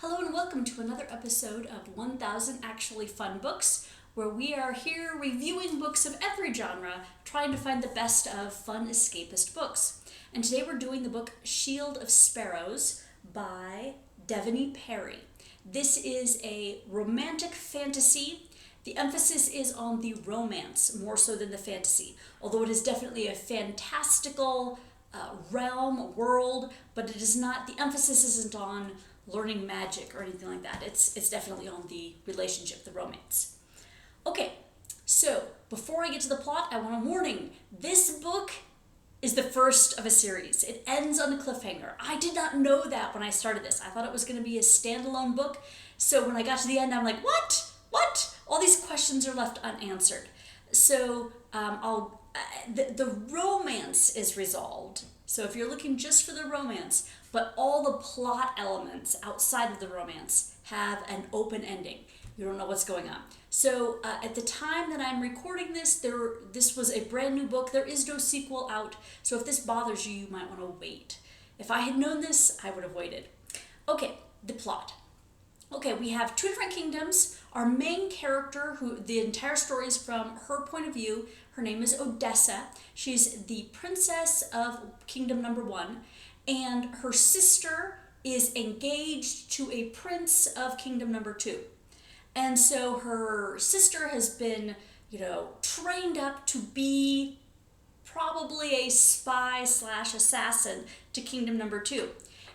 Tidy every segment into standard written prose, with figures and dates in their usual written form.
Hello and welcome to another episode of 1000 Actually Fun Books, where we are here reviewing books of every genre, trying to find the best of fun escapist books. And today we're doing the book Shield of Sparrows by Devney Perry. This is a romantic fantasy. The emphasis is on the romance more so than the fantasy, although it is definitely a fantastical realm, world, but it is not, the emphasis isn't on learning magic or anything like that. It's definitely on the relationship, the romance. Okay, so before I get to the plot, I want a warning. This book is the first of a series. It ends on a cliffhanger. I did not know that when I started this. I thought it was going to be a standalone book. So when I got to the end, I'm like, what? What? All these questions are left unanswered. So the romance is resolved. So if you're looking just for the romance, but all the plot elements outside of the romance have an open ending. You don't know what's going on. So at the time that I'm recording this, this was a brand new book. There is no sequel out. So if this bothers you, you might want to wait. If I had known this, I would have waited. Okay, the plot. Okay, we have two different kingdoms. Our main character, who the entire story is from her point of view, her name is Odessa. She's the princess of kingdom number 1, and her sister is engaged to a prince of kingdom number 2. And so her sister has been, trained up to be probably a spy / assassin to kingdom number 2.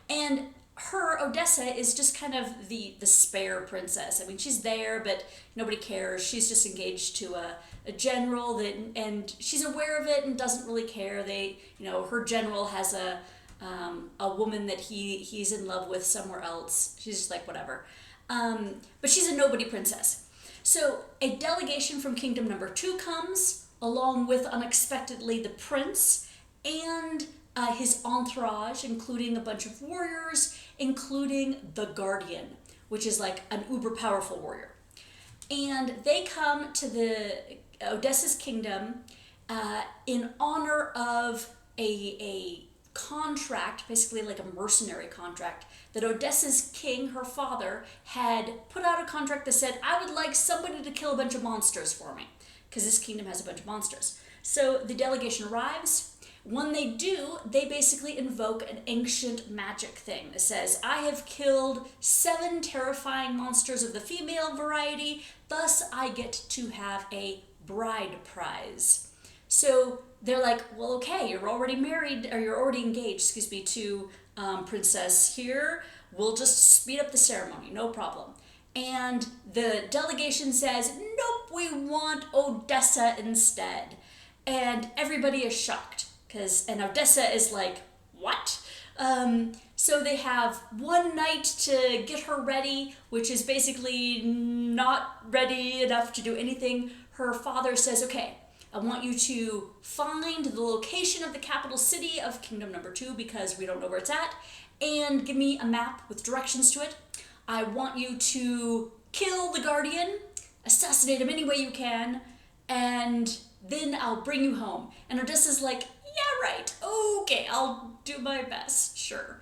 And her, Odessa, is just kind of the spare princess. I mean, she's there, but nobody cares. She's just engaged to a general and she's aware of it and doesn't really care. Her general has a woman that he's in love with somewhere else. She's just like, whatever. But she's a nobody princess. So a delegation from kingdom number 2 comes, along with unexpectedly the prince and his entourage, including a bunch of warriors, including the Guardian, which is like an uber powerful warrior. And they come to the Odessa's kingdom in honor of a contract, basically like a mercenary contract, that Odessa's king, her father, had put out a contract that said, I would like somebody to kill a bunch of monsters for me, because this kingdom has a bunch of monsters. So the delegation arrives. When they do, they basically invoke an ancient magic thing that says, I have killed 7 terrifying monsters of the female variety, thus I get to have a bride prize. So they're like, well, okay, you're already married, or you're already engaged, to princess here. We'll just speed up the ceremony, no problem. And the delegation says, nope, we want Odessa instead. And everybody is shocked. And Odessa is like, what? So they have one night to get her ready, which is basically not ready enough to do anything. Her father says, okay, I want you to find the location of the capital city of kingdom number 2, because we don't know where it's at, and give me a map with directions to it. I want you to kill the Guardian, assassinate him any way you can, and then I'll bring you home. And Odessa's like, yeah, right, okay, I'll do my best, sure.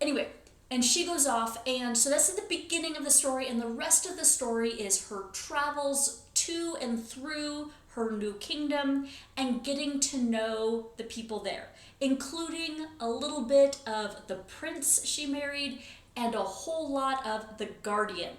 Anyway, and she goes off, and so that's at the beginning of the story, and the rest of the story is her travels to and through her new kingdom and getting to know the people there, including a little bit of the prince she married and a whole lot of the Guardian.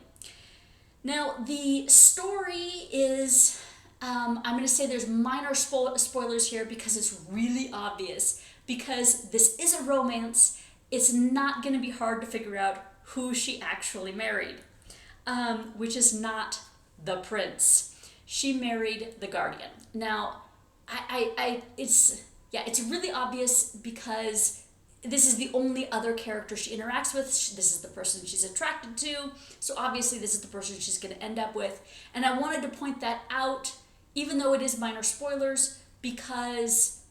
Now, the story is... I'm going to say there's minor spoilers here because it's really obvious. Because this is a romance, it's not going to be hard to figure out who she actually married, which is not the prince. She married the Guardian. Now, it's really obvious because this is the only other character she interacts with. This is the person she's attracted to. So obviously this is the person she's going to end up with. And I wanted to point that out, even though it is minor spoilers, because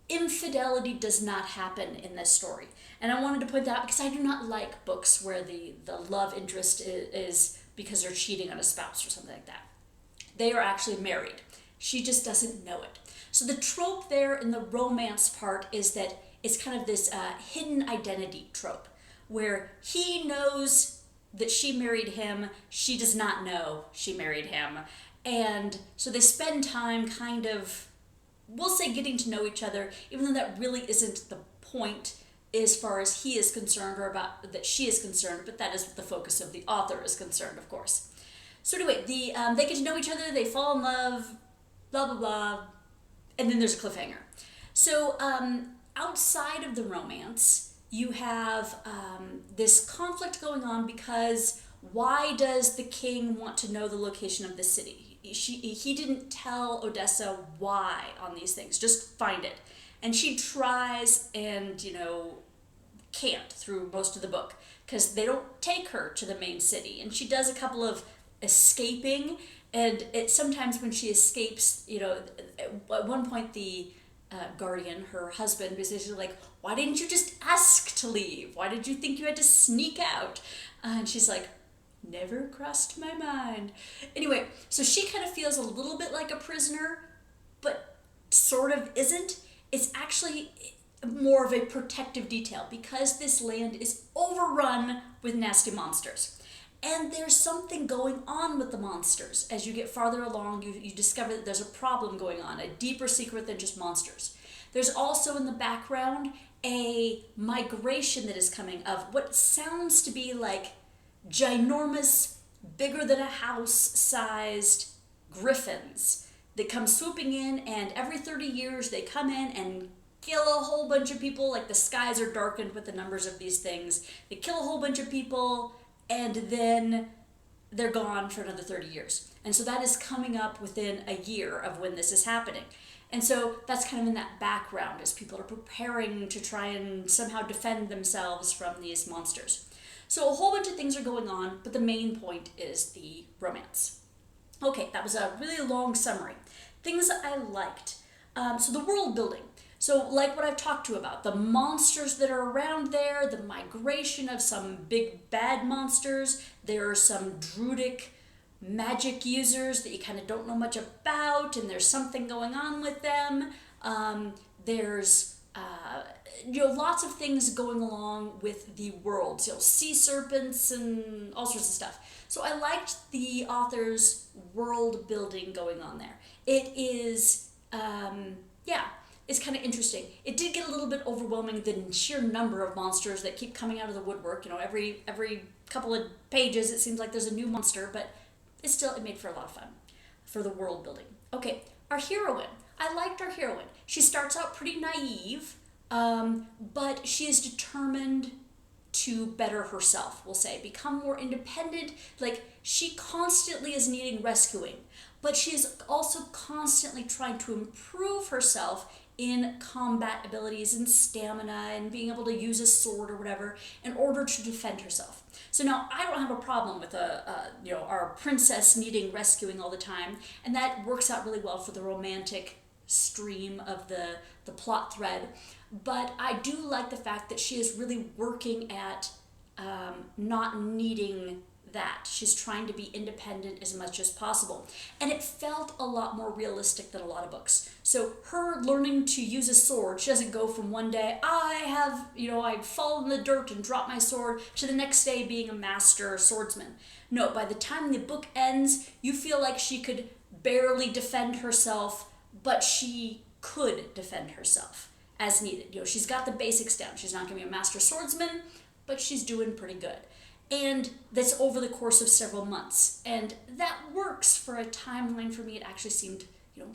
infidelity does not happen in this story. And I wanted to point that out because I do not like books where the love interest is because they're cheating on a spouse or something like that. They are actually married. She just doesn't know it. So the trope there in the romance part is that it's kind of this hidden identity trope, where he knows that she married him, she does not know she married him. And so they spend time kind of, we'll say, getting to know each other, even though that really isn't the point as far as he is concerned or about that she is concerned, but that is what the focus of the author is concerned, of course. So anyway, they get to know each other, they fall in love, blah, blah, blah, and then there's a cliffhanger. So outside of the romance, you have this conflict going on because why does the king want to know the location of the city? He didn't tell Odessa why on these things, just find it. And she tries and, can't through most of the book because they don't take her to the main city. And she does a couple of escaping, and sometimes when she escapes, at one point the guardian, her husband, is basically like, why didn't you just ask to leave? Why did you think you had to sneak out? And she's like, never crossed my mind. Anyway, so she kind of feels a little bit like a prisoner, but sort of isn't. It's actually more of a protective detail because this land is overrun with nasty monsters. And there's something going on with the monsters. As you get farther along, you discover that there's a problem going on, a deeper secret than just monsters. There's also in the background a migration that is coming of what sounds to be like ginormous, bigger than a house-sized griffins that come swooping in, and every 30 years they come in and kill a whole bunch of people. Like the skies are darkened with the numbers of these things. They kill a whole bunch of people, and then they're gone for another 30 years. And so that is coming up within a year of when this is happening. And so that's kind of in that background as people are preparing to try and somehow defend themselves from these monsters. So a whole bunch of things are going on, but the main point is the romance. Okay, that was a really long summary. Things I liked. So the world building. So like what I've talked to you about, the monsters that are around there, the migration of some big bad monsters. There are some druidic magic users that you kind of don't know much about, and there's something going on with them. There's lots of things going along with the world. So sea serpents and all sorts of stuff. So I liked the author's world building going on there. It is, it's kind of interesting. It did get a little bit overwhelming, the sheer number of monsters that keep coming out of the woodwork. Every couple of pages it seems like there's a new monster, but it made for a lot of fun for the world building. Okay, our heroine. I liked our heroine. She starts out pretty naive, but she is determined to better herself, we'll say, become more independent. Like, she constantly is needing rescuing, but she is also constantly trying to improve herself in combat abilities and stamina and being able to use a sword or whatever in order to defend herself. So now I don't have a problem with our princess needing rescuing all the time, and that works out really well for the romantic stream of the plot thread. But I do like the fact that she is really working at not needing that. She's trying to be independent as much as possible. And it felt a lot more realistic than a lot of books. So her learning to use a sword, she doesn't go from one day, I fall in the dirt and drop my sword, to the next day being a master swordsman. No, by the time the book ends, you feel like she could barely defend herself, but she could defend herself as needed. She's got the basics down. She's not going to be a master swordsman, but she's doing pretty good. And that's over the course of several months. And that works for a timeline for me. It actually seemed,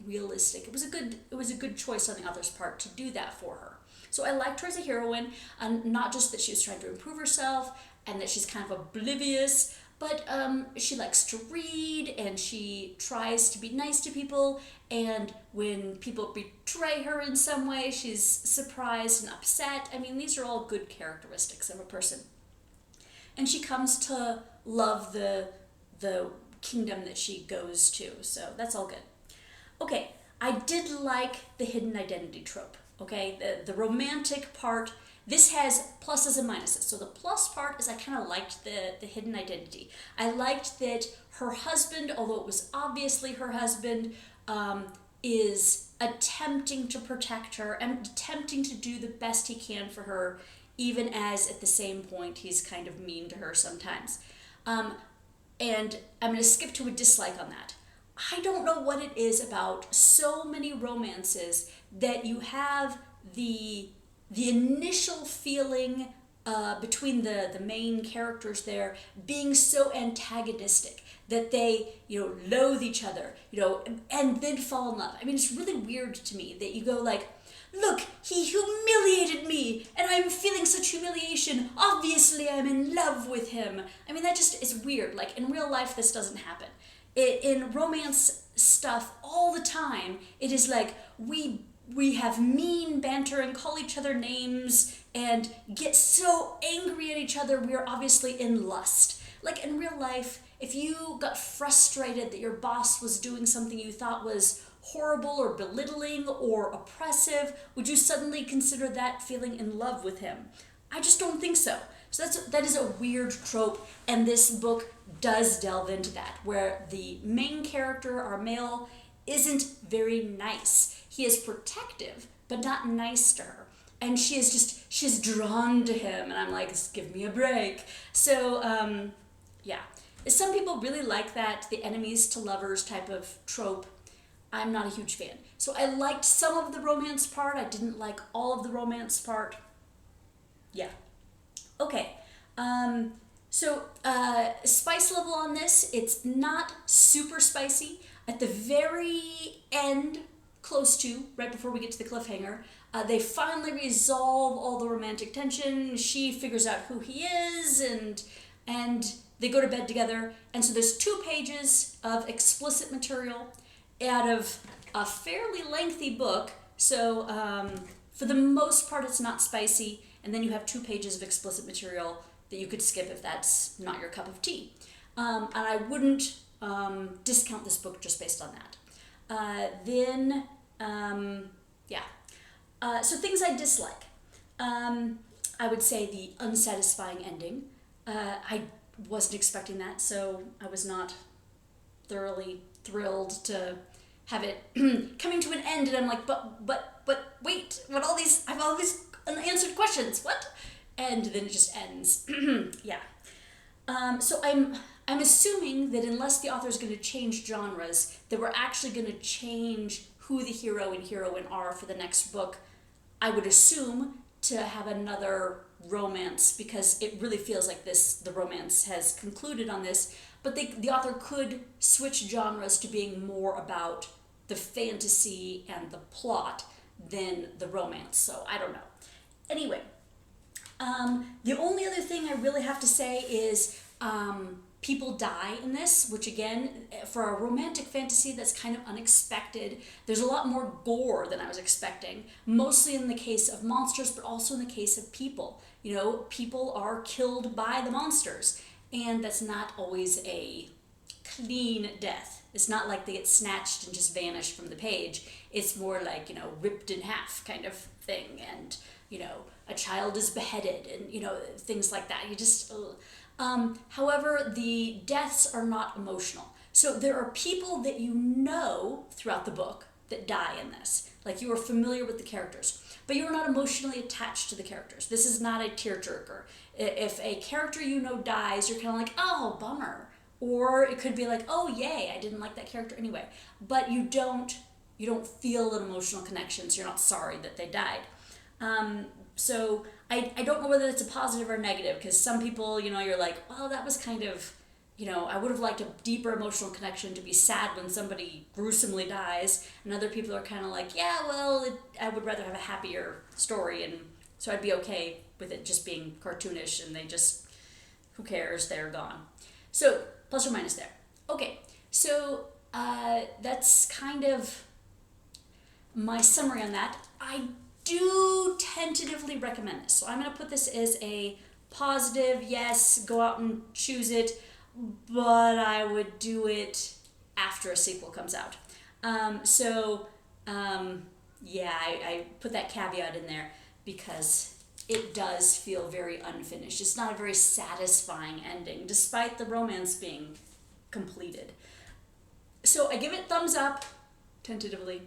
realistic. It was a good choice on the author's part to do that for her. So I liked her as a heroine, and not just that she was trying to improve herself and that she's kind of oblivious, but she likes to read, and she tries to be nice to people, and when people betray her in some way, she's surprised and upset. I mean, these are all good characteristics of a person. And she comes to love the kingdom that she goes to, so that's all good. Okay, I did like the hidden identity trope, okay? The romantic part. This has pluses and minuses. So the plus part is I kind of liked the hidden identity. I liked that her husband, although it was obviously her husband, is attempting to protect her and attempting to do the best he can for her, even as at the same point he's kind of mean to her sometimes. And I'm going to skip to a dislike on that. I don't know what it is about so many romances that you have the initial feeling between the main characters there being so antagonistic that they, loathe each other, and then fall in love. I mean, it's really weird to me that you go like, look, he humiliated me, and I'm feeling such humiliation. Obviously, I'm in love with him. I mean, that just is weird. Like, in real life, this doesn't happen. In romance stuff, all the time, it is like, we have mean banter and call each other names and get so angry at each other, we're obviously in lust. Like, in real life, if you got frustrated that your boss was doing something you thought was horrible or belittling or oppressive, would you suddenly consider that feeling in love with him? I just don't think so. So that is a weird trope, and this book does delve into that, where the main character, our male, isn't very nice. He is protective, but not nice to her. And she's drawn to him, and I'm like, give me a break. So, yeah. Some people really like that, the enemies to lovers type of trope. I'm not a huge fan. So I liked some of the romance part. I didn't like all of the romance part. Yeah. Okay. Spice level on this, it's not super spicy. At the very end, close to, right before we get to the cliffhanger, they finally resolve all the romantic tension. She figures out who he is, and they go to bed together. And so there's 2 pages of explicit material out of a fairly lengthy book. So for the most part, it's not spicy. And then you have 2 pages of explicit material that you could skip if that's not your cup of tea. And I wouldn't discount this book just based on that. So things I dislike. I would say the unsatisfying ending. I wasn't expecting that, so I was not thoroughly thrilled to have it coming to an end, and I'm like, but wait, I have all these unanswered questions, what? And then it just ends. Yeah. So I'm assuming that unless the author is going to change genres, that we're actually going to change who the hero and heroine are for the next book. I would assume to have another romance, because it really feels like the romance has concluded on this, but the author could switch genres to being more about the fantasy and the plot than the romance, so I don't know. Anyway, the only other thing I really have to say is people die in this, which again, for a romantic fantasy, that's kind of unexpected. There's a lot more gore than I was expecting, mostly in the case of monsters, but also in the case of people. People are killed by the monsters, and that's not always a clean death. It's not like they get snatched and just vanish from the page. It's more like, ripped in half kind of thing, and, a child is beheaded, and, things like that. However, the deaths are not emotional. So there are people that throughout the book that die in this. Like, you are familiar with the characters, but you are not emotionally attached to the characters. This is not a tearjerker. If a character dies, you're kind of like, oh, bummer. Or it could be like, oh, yay, I didn't like that character anyway. But you don't feel an emotional connection, so you're not sorry that they died. So I don't know whether it's a positive or negative, because some people, you're like, well, that was kind of, I would have liked a deeper emotional connection to be sad when somebody gruesomely dies. And other people are kind of like, yeah, well, I would rather have a happier story, and so I'd be okay with it just being cartoonish, and who cares, they're gone. So, plus or minus there. Okay, so that's kind of my summary on that. I do tentatively recommend this. So I'm going to put this as a positive, yes, go out and choose it, but I would do it after a sequel comes out. I put that caveat in there because it does feel very unfinished. It's not a very satisfying ending, despite the romance being completed. So I give it thumbs up, tentatively.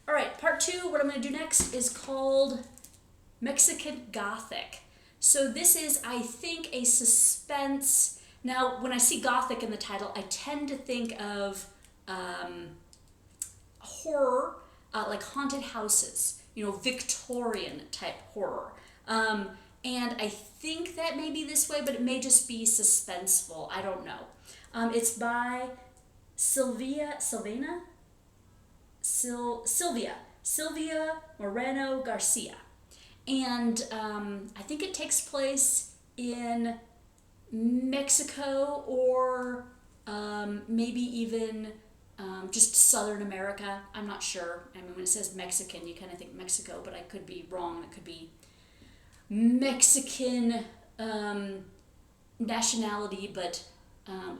All right, part 2, what I'm going to do next is called Mexican Gothic. So this is, I think, a suspense. Now, when I see Gothic in the title, I tend to think of horror, like haunted houses, Victorian type horror. And I think that may be this way, but it may just be suspenseful. I don't know. It's by Sylvia Moreno Garcia. And I think it takes place in Mexico or maybe even just Southern America. I'm not sure. I mean, when it says Mexican, you kind of think Mexico, but I could be wrong. It could be Mexican nationality, but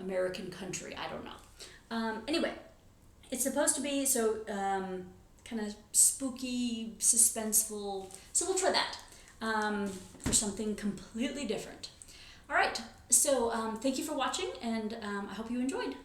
American country. I don't know. Anyway, it's supposed to be kind of spooky, suspenseful. So we'll try that for something completely different. All right. So thank you for watching, and I hope you enjoyed.